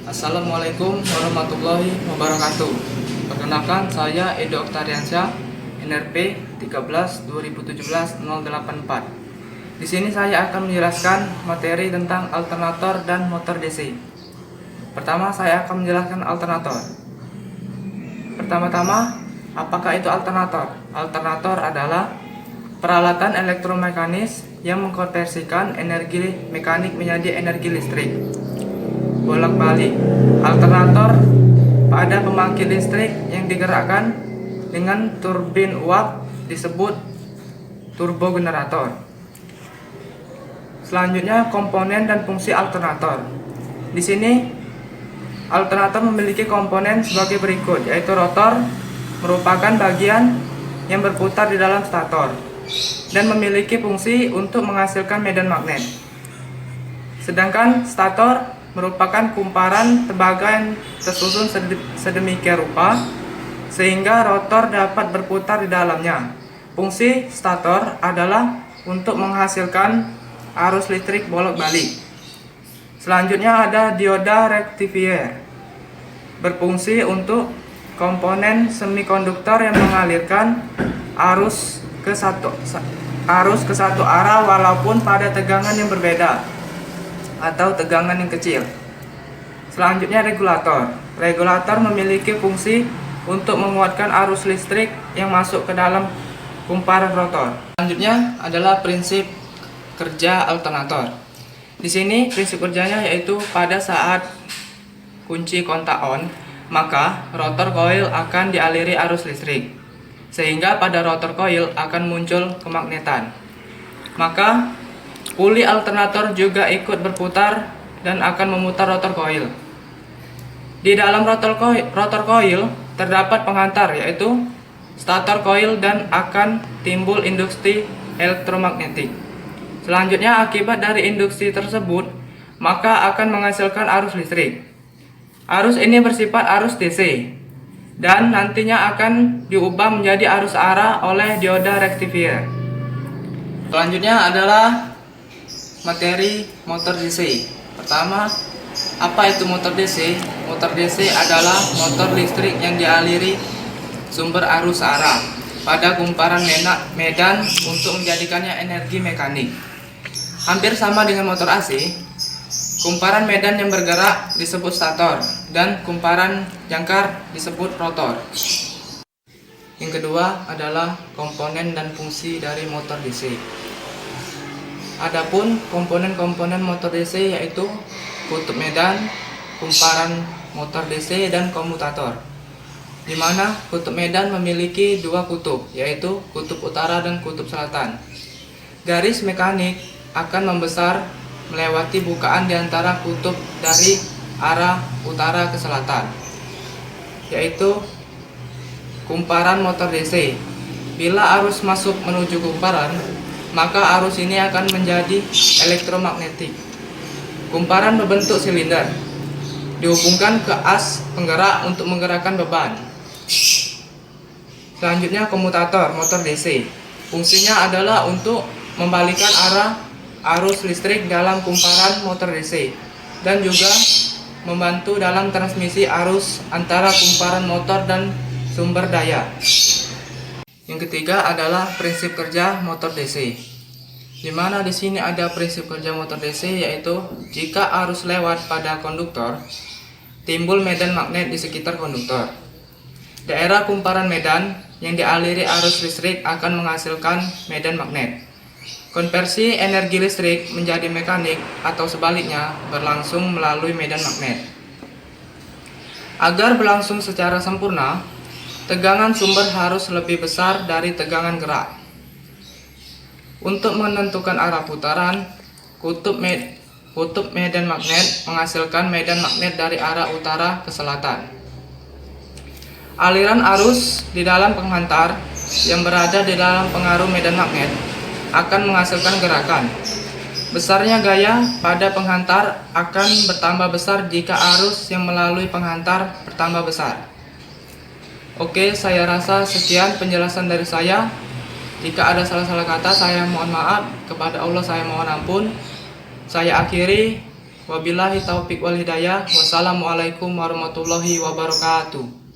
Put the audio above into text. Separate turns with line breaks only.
Assalamualaikum warahmatullahi wabarakatuh. Perkenalkan, saya Edo Oktariansyah, NRP 13/2017-084. Di sini saya akan menjelaskan materi tentang alternator dan motor DC. Pertama, saya akan menjelaskan alternator. Pertama-tama, apakah itu alternator? Alternator adalah peralatan elektromekanis yang mengkonversikan energi mekanik menjadi energi listrik. Bolak-balik, alternator pada pembangkit listrik yang digerakkan dengan turbin uap disebut turbogenerator. Selanjutnya, komponen dan fungsi alternator. Di sini alternator memiliki komponen sebagai berikut, yaitu rotor merupakan bagian yang berputar di dalam stator dan memiliki fungsi untuk menghasilkan medan magnet. Sedangkan stator merupakan kumparan tembaga yang tersusun sedemikian rupa sehingga rotor dapat berputar di dalamnya. Fungsi stator adalah untuk menghasilkan arus listrik bolak-balik. Selanjutnya ada dioda rektifier, berfungsi untuk komponen semikonduktor yang mengalirkan arus ke satu arah walaupun pada tegangan yang berbeda atau tegangan yang kecil. Selanjutnya regulator. Regulator memiliki fungsi untuk menguatkan arus listrik yang masuk ke dalam kumparan rotor. Selanjutnya adalah prinsip kerja alternator. Di sini prinsip kerjanya yaitu pada saat kunci kontak on, maka rotor coil akan dialiri arus listrik, sehingga pada rotor coil akan muncul kemagnetan. Maka puli alternator juga ikut berputar dan akan memutar rotor coil. Di dalam rotor coil terdapat penghantar, yaitu stator coil, dan akan timbul induksi elektromagnetik. Selanjutnya, akibat dari induksi tersebut, maka akan menghasilkan arus listrik. Arus ini bersifat arus DC dan nantinya akan diubah menjadi arus arah oleh dioda rektifier. Selanjutnya adalah materi motor DC. Pertama, apa itu motor DC? Motor DC adalah motor listrik yang dialiri sumber arus arah pada kumparan medan untuk menjadikannya energi mekanik. Hampir sama dengan motor AC, kumparan medan yang bergerak disebut stator dan kumparan jangkar disebut rotor. Yang kedua adalah komponen dan fungsi dari motor DC. Adapun komponen-komponen motor DC yaitu kutub medan, kumparan motor DC, dan komutator. Di mana kutub medan memiliki dua kutub, yaitu kutub utara dan kutub selatan. Garis mekanik akan membesar melewati bukaan di antara kutub dari arah utara ke selatan, yaitu kumparan motor DC. Bila arus masuk menuju kumparan, maka arus ini akan menjadi elektromagnetik. Kumparan berbentuk silinder, dihubungkan ke as penggerak untuk menggerakkan beban. Selanjutnya, komutator motor DC. Fungsinya adalah untuk membalikkan arah arus listrik dalam kumparan motor DC dan juga membantu dalam transmisi arus antara kumparan motor dan sumber daya. Yang ketiga adalah prinsip kerja motor DC. Di mana di sini ada prinsip kerja motor DC, yaitu jika arus lewat pada konduktor, timbul medan magnet di sekitar konduktor. Daerah kumparan medan yang dialiri arus listrik akan menghasilkan medan magnet. Konversi energi listrik menjadi mekanik atau sebaliknya berlangsung melalui medan magnet. Agar berlangsung secara sempurna, tegangan sumber harus lebih besar dari tegangan gerak. Untuk menentukan arah putaran, kutub medan magnet menghasilkan medan magnet dari arah utara ke selatan. Aliran arus di dalam penghantar yang berada di dalam pengaruh medan magnet akan menghasilkan gerakan. Besarnya gaya pada penghantar akan bertambah besar jika arus yang melalui penghantar bertambah besar. Oke, saya rasa sekian penjelasan dari saya. Jika ada salah-salah kata, saya mohon maaf. Kepada Allah saya mohon ampun. Saya akhiri. Wabillahi taufik wal hidayah. Wassalamualaikum warahmatullahi wabarakatuh.